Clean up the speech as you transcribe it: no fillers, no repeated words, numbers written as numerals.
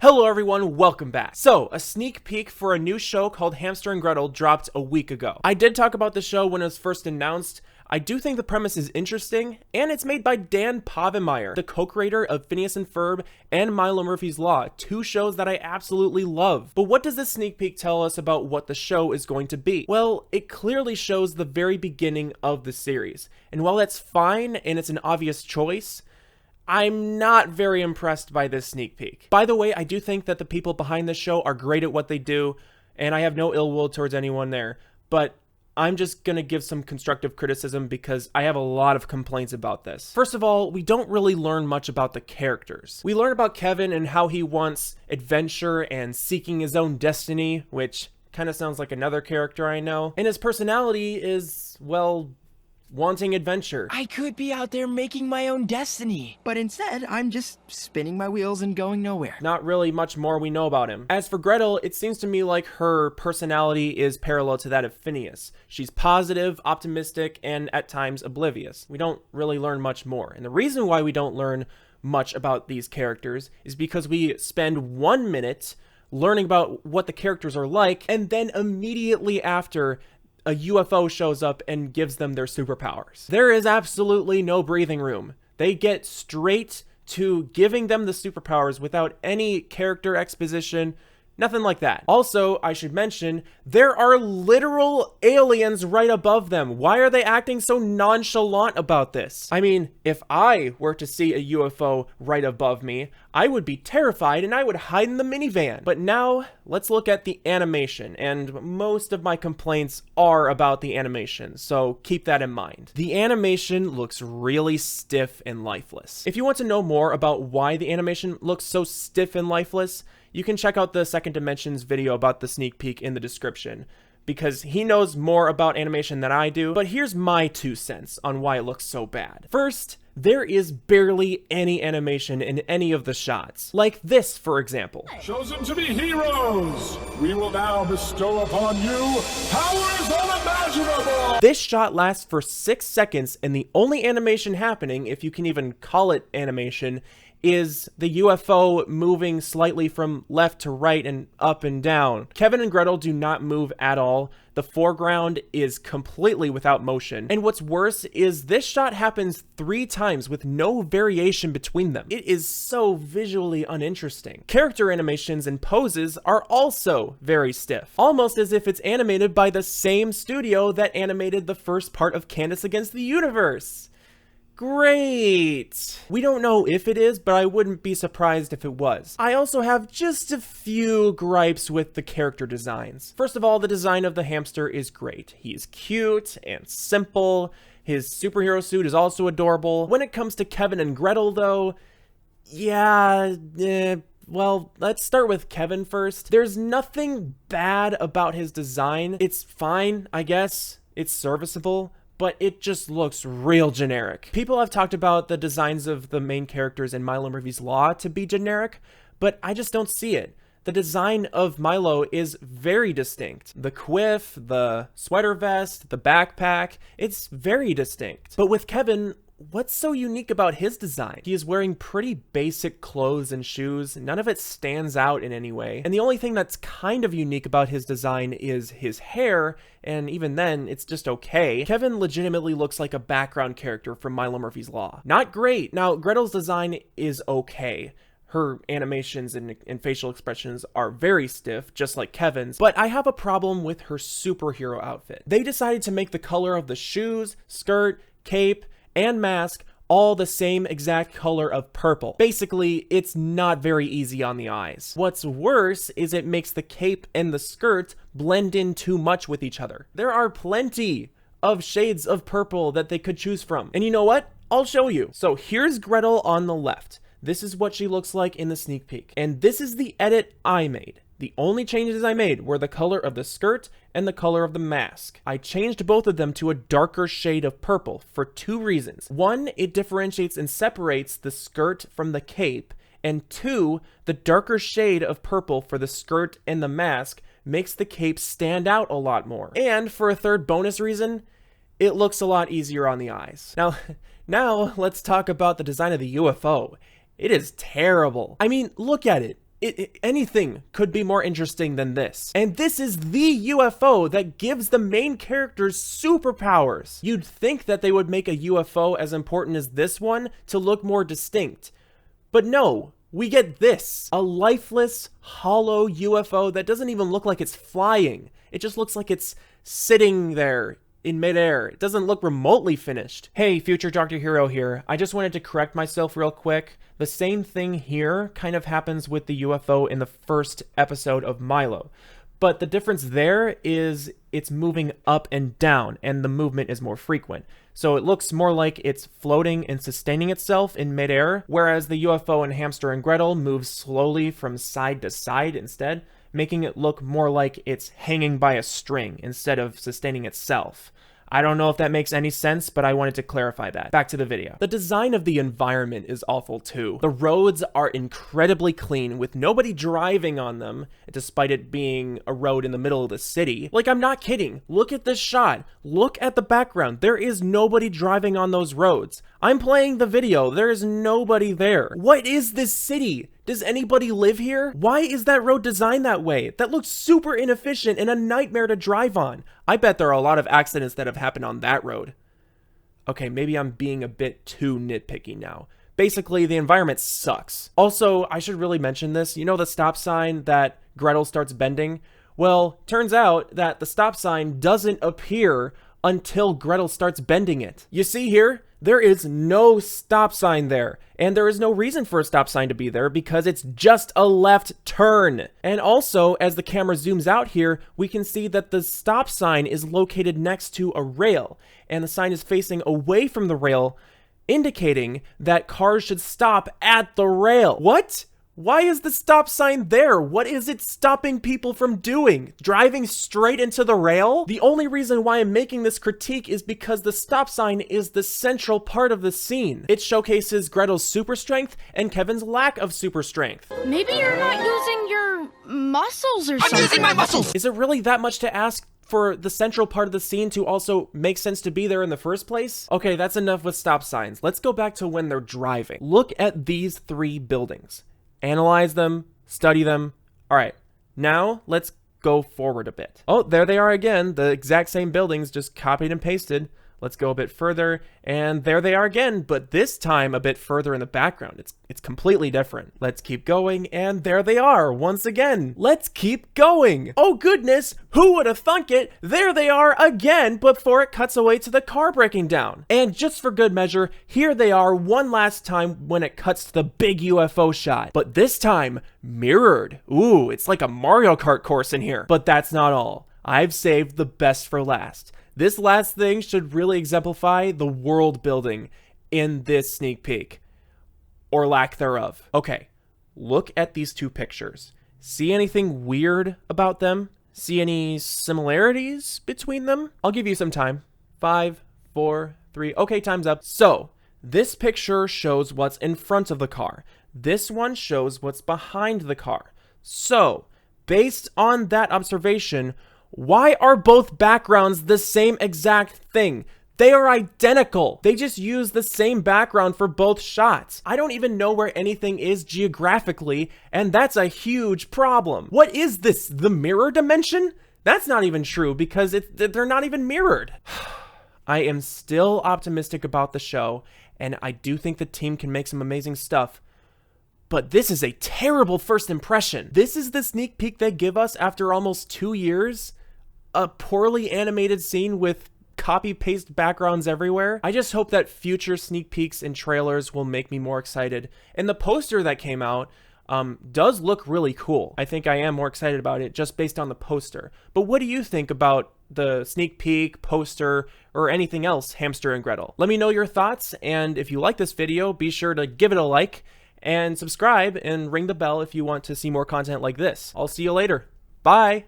Hello everyone, welcome back. So, a sneak peek for a new show called Hamster and Gretel dropped a week ago. I did talk about the show when it was first announced. I do think the premise is interesting, and it's made by Dan Povenmire, the co-creator of Phineas and Ferb and Milo Murphy's Law, two shows that I absolutely love. But what does this sneak peek tell us about what the show is going to be? Well, it clearly shows the very beginning of the series, and while that's fine and it's an obvious choice, I'm not very impressed by this sneak peek. By the way, I do think that the people behind this show are great at what they do, and I have no ill will towards anyone there, but I'm just gonna give some constructive criticism because I have a lot of complaints about this. First of all, we don't really learn much about the characters. We learn about Kevin and how he wants adventure and seeking his own destiny, which kind of sounds like another character I know, and his personality is, well, wanting adventure. I could be out there making my own destiny, but instead, I'm just spinning my wheels and going nowhere. Not really much more we know about him. As for Gretel, it seems to me like her personality is parallel to that of Phineas. She's positive, optimistic, and at times oblivious. We don't really learn much more. And the reason why we don't learn much about these characters is because we spend 1 minute learning about what the characters are like, and then immediately after, a UFO shows up and gives them their superpowers. There is absolutely no breathing room. They get straight to giving them the superpowers without any character exposition, nothing like that. Also, I should mention, there are literal aliens right above them. Why are they acting so nonchalant about this? I mean, if I were to see a UFO right above me, I would be terrified and I would hide in the minivan. But now, let's look at the animation, and most of my complaints are about the animation, so keep that in mind. The animation looks really stiff and lifeless. If you want to know more about why the animation looks so stiff and lifeless, you can check out the Second Dimensions video about the sneak peek in the description, because he knows more about animation than I do, but here's my 2 cents on why it looks so bad. First, there is barely any animation in any of the shots. Like this, for example. Chosen to be heroes, we will now bestow upon you powers unimaginable! This shot lasts for 6 seconds, and the only animation happening, if you can even call it animation, is the UFO moving slightly from left to right and up and down. Kevin and Gretel do not move at all. The foreground is completely without motion. And what's worse is this shot happens 3 times with no variation between them. It is so visually uninteresting. Character animations and poses are also very stiff, almost as if it's animated by the same studio that animated the first part of Candace Against the Universe. Great! We don't know if it is, but I wouldn't be surprised if it was. I also have just a few gripes with the character designs. First of all, the design of the hamster is great. He's cute and simple. His superhero suit is also adorable. When it comes to Kevin and Gretel, though, well, let's start with Kevin first. There's nothing bad about his design. It's fine, I guess. It's serviceable, but it just looks real generic. People have talked about the designs of the main characters in Milo Murphy's Law to be generic, but I just don't see it. The design of Milo is very distinct. The quiff, the sweater vest, the backpack, it's very distinct. But with Kevin, what's so unique about his design? He is wearing pretty basic clothes and shoes. None of it stands out in any way. And the only thing that's kind of unique about his design is his hair, and even then, it's just okay. Kevin legitimately looks like a background character from Milo Murphy's Law. Not great. Now, Gretel's design is okay. Her animations and facial expressions are very stiff, just like Kevin's, but I have a problem with her superhero outfit. They decided to make the color of the shoes, skirt, cape, and mask all the same exact color of purple. Basically, it's not very easy on the eyes. What's worse is it makes the cape and the skirt blend in too much with each other. There are plenty of shades of purple that they could choose from. And you know what? I'll show you. So here's Gretel on the left. This is what she looks like in the sneak peek. And this is the edit I made. The only changes I made were the color of the skirt and the color of the mask. I changed both of them to a darker shade of purple for 2 reasons. 1, it differentiates and separates the skirt from the cape, and 2, the darker shade of purple for the skirt and the mask makes the cape stand out a lot more. And for a 3rd bonus reason, it looks a lot easier on the eyes. Now let's talk about the design of the UFO. It is terrible. I mean, look at it. anything could be more interesting than this. And this is the UFO that gives the main characters superpowers. You'd think that they would make a UFO as important as this one to look more distinct. But no, we get this. A lifeless, hollow UFO that doesn't even look like it's flying. It just looks like it's sitting there in midair. It doesn't look remotely finished. Hey, future Dr. Hero here. I just wanted to correct myself real quick. The same thing here kind of happens with the UFO in the first episode of Milo. But the difference there is it's moving up and down, and the movement is more frequent. So it looks more like it's floating and sustaining itself in midair, whereas the UFO in Hamster and Gretel moves slowly from side to side instead, making it look more like it's hanging by a string instead of sustaining itself. I don't know if that makes any sense, but I wanted to clarify that. Back to the video. The design of the environment is awful too. The roads are incredibly clean with nobody driving on them, despite it being a road in the middle of the city. Like, I'm not kidding. Look at this shot. Look at the background. There is nobody driving on those roads. I'm playing the video. There is nobody there. What is this city? Does anybody live here? Why is that road designed that way? That looks super inefficient and a nightmare to drive on. I bet there are a lot of accidents that have happened on that road. Okay, maybe I'm being a bit too nitpicky now. Basically, the environment sucks. Also, I should really mention this. You know the stop sign that Gretel starts bending? Well, turns out that the stop sign doesn't appear until Gretel starts bending it. You see here? There is no stop sign there, and there is no reason for a stop sign to be there because it's just a left turn. And also, as the camera zooms out here, we can see that the stop sign is located next to a rail, and the sign is facing away from the rail, indicating that cars should stop at the rail. What? Why is the stop sign there? What is it stopping people from doing? Driving straight into the rail? The only reason why I'm making this critique is because the stop sign is the central part of the scene. It showcases Gretel's super strength and Kevin's lack of super strength. Maybe you're not using your muscles or something. I'm using my muscles! Is it really that much to ask for the central part of the scene to also make sense to be there in the first place? Okay, that's enough with stop signs. Let's go back to when they're driving. Look at these three buildings. Analyze them, study them. All right, now let's go forward a bit. Oh, there they are again, the exact same buildings, just copied and pasted. Let's go a bit further, and there they are again, but this time a bit further in the background. It's completely different. Let's keep going, and there they are once again. Let's keep going. Oh goodness, who would have thunk it? There they are again before it cuts away to the car breaking down. And just for good measure, here they are one last time when it cuts to the big UFO shot. But this time, mirrored. Ooh, it's like a Mario Kart course in here. But that's not all. I've saved the best for last. This last thing should really exemplify the world building in this sneak peek, or lack thereof. Okay, look at these two pictures. See anything weird about them? See any similarities between them? I'll give you some time. 5, 4, 3. Okay, time's up. So, this picture shows what's in front of the car. This one shows what's behind the car. So, based on that observation, why are both backgrounds the same exact thing? They are identical. They just use the same background for both shots. I don't even know where anything is geographically, and that's a huge problem. What is this, the mirror dimension? That's not even true because they're not even mirrored. I am still optimistic about the show, and I do think the team can make some amazing stuff. But this is a terrible first impression. This is the sneak peek they give us after almost 2 years? A poorly animated scene with copy-paste backgrounds everywhere? I just hope that future sneak peeks and trailers will make me more excited. And the poster that came out does look really cool. I think I am more excited about it just based on the poster. But what do you think about the sneak peek, poster, or anything else Hamster and Gretel? Let me know your thoughts, and if you like this video, be sure to give it a like and subscribe and ring the bell if you want to see more content like this. I'll see you later. Bye!